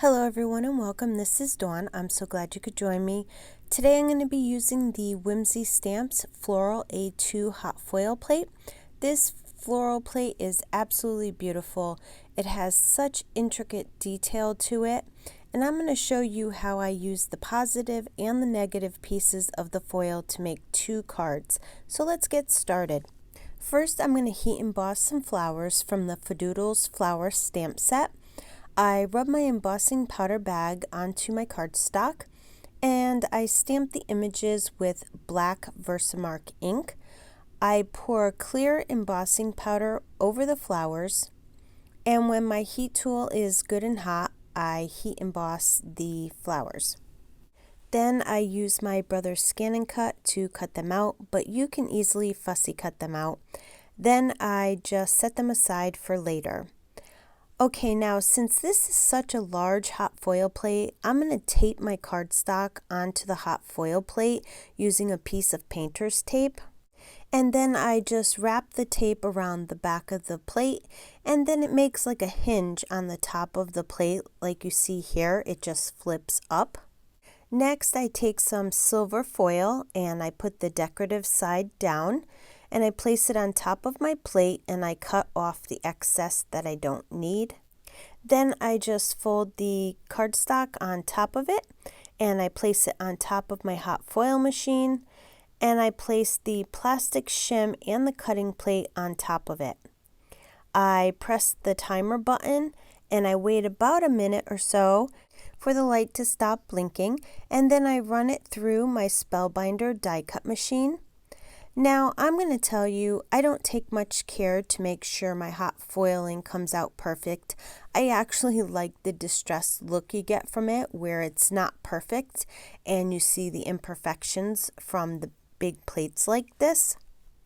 Hello everyone and welcome. This is Dawn. I'm so glad you could join me. Today I'm going to be using the Whimsy Stamps Floral A2 hot foil plate. This floral plate is absolutely beautiful. It has such intricate detail to it, and I'm going to show you how I use the positive and the negative pieces of the foil to make two cards. So let's get started. First, I'm going to heat emboss some flowers from the FaDoodle's flower stamp set. I rub my embossing powder bag onto my cardstock and I stamp the images with black Versamark ink. I pour clear embossing powder over the flowers, and when my heat tool is good and hot, I heat emboss the flowers. Then I use my brother's scan and cut to cut them out, but you can easily fussy cut them out. Then I just set them aside for later. Okay, now since this is such a large hot foil plate, I'm going to tape my cardstock onto the hot foil plate using a piece of painter's tape. And then I just wrap the tape around the back of the plate, and then it makes like a hinge on the top of the plate like you see here. It just flips up. Next, I take some silver foil and I put the decorative side down. And I place it on top of my plate and I cut off the excess that I don't need. Then I just fold the cardstock on top of it and I place it on top of my hot foil machine, and I place the plastic shim and the cutting plate on top of it. I press the timer button and I wait about a minute or so for the light to stop blinking, and then I run it through my Spellbinder die cut machine. Now, I'm going to tell you, I don't take much care to make sure my hot foiling comes out perfect. I actually like the distressed look you get from it, where it's not perfect and you see the imperfections from the big plates like this.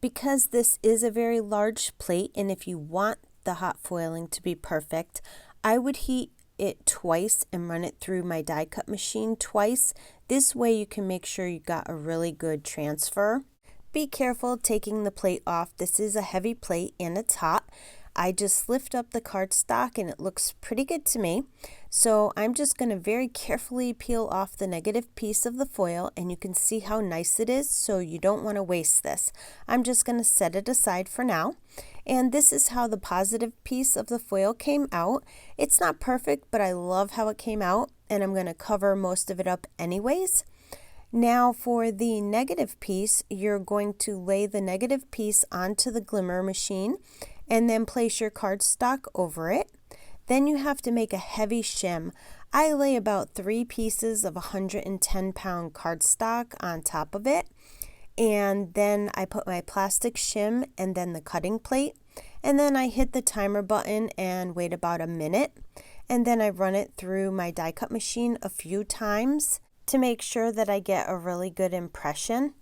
Because this is a very large plate, and if you want the hot foiling to be perfect, I would heat it twice and run it through my die cut machine twice. This way you can make sure you got a really good transfer. Be careful taking the plate off. This is a heavy plate and it's hot. I just lift up the cardstock and it looks pretty good to me. So I'm just going to very carefully peel off the negative piece of the foil, and you can see how nice it is, so you don't want to waste this. I'm just going to set it aside for now. And this is how the positive piece of the foil came out. It's not perfect, but I love how it came out, and I'm going to cover most of it up anyways. Now for the negative piece, you're going to lay the negative piece onto the Glimmer machine and then place your cardstock over it. Then you have to make a heavy shim. I lay about 3 pieces of 110-pound cardstock on top of it, and then I put my plastic shim and then the cutting plate, and then I hit the timer button and wait about a minute, and then I run it through my die cut machine a few times to make sure that I get a really good impression.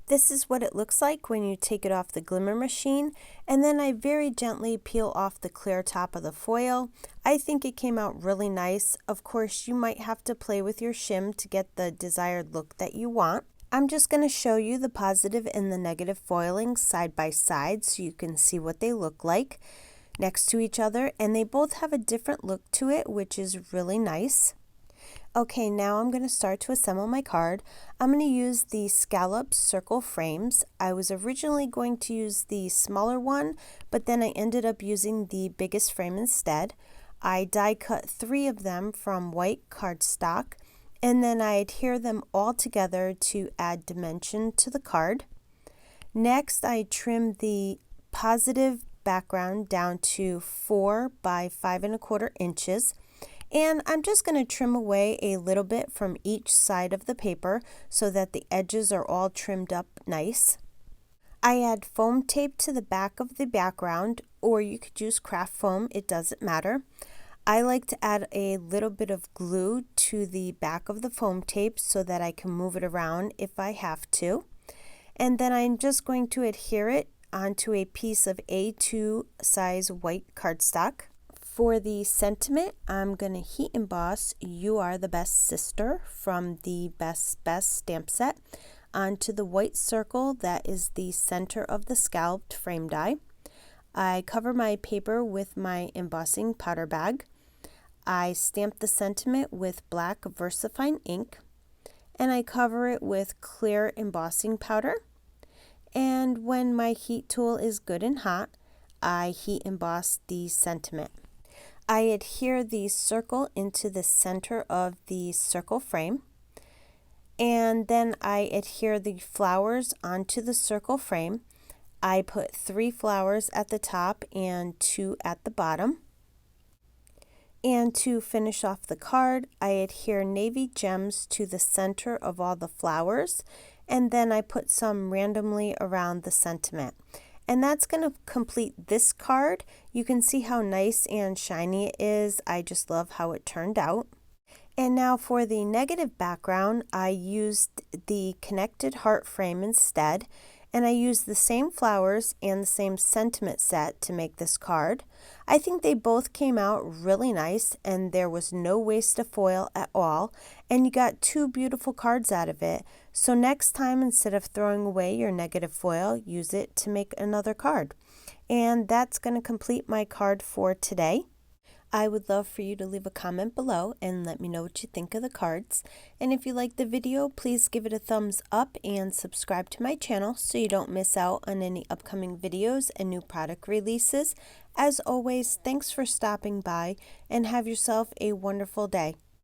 This is what it looks like when you take it off the Glimmer machine, and then I very gently peel off the clear top of the foil. I think it came out really nice. Of course, you might have to play with your shim to get the desired look that you want. I'm just going to show you the positive and the negative foiling side by side so you can see what they look like next to each other, and they both have a different look to it, which is really nice. Okay, now I'm going to start to assemble my card. I'm going to use the Scallop circle frames. I was originally going to use the smaller one, but then I ended up using the biggest frame instead. I die cut 3 of them from white cardstock, and then I adhere them all together to add dimension to the card. Next, I trim the positive background down to 4 by 5 1/4 inches. And I'm just going to trim away a little bit from each side of the paper so that the edges are all trimmed up nice. I add foam tape to the back of the background, or you could use craft foam, it doesn't matter. I like to add a little bit of glue to the back of the foam tape so that I can move it around if I have to. And then I'm just going to adhere it onto a piece of A2 size white cardstock. For the sentiment, I'm going to heat emboss "You Are the Best Sister" from the Best stamp set onto the white circle that is the center of the scalloped frame die. I cover my paper with my embossing powder bag. I stamp the sentiment with black VersaFine ink, and I cover it with clear embossing powder. And when my heat tool is good and hot, I heat emboss the sentiment. I adhere the circle into the center of the circle frame, and then I adhere the flowers onto the circle frame. I put 3 flowers at the top and 2 at the bottom. And to finish off the card, I adhere navy gems to the center of all the flowers, and then I put some randomly around the sentiment. And that's going to complete this card. You can see how nice and shiny it is. I just love how it turned out. And now for the negative background, I used the connected heart frame instead, and I used the same flowers and the same sentiment set to make this card. I think they both came out really nice, and there was no waste of foil at all, and you got 2 beautiful cards out of it. So next time, instead of throwing away your negative foil, use it to make another card. And that's going to complete my card for today. I would love for you to leave a comment below and let me know what you think of the cards. And if you liked the video, please give it a thumbs up and subscribe to my channel so you don't miss out on any upcoming videos and new product releases. As always, thanks for stopping by and have yourself a wonderful day.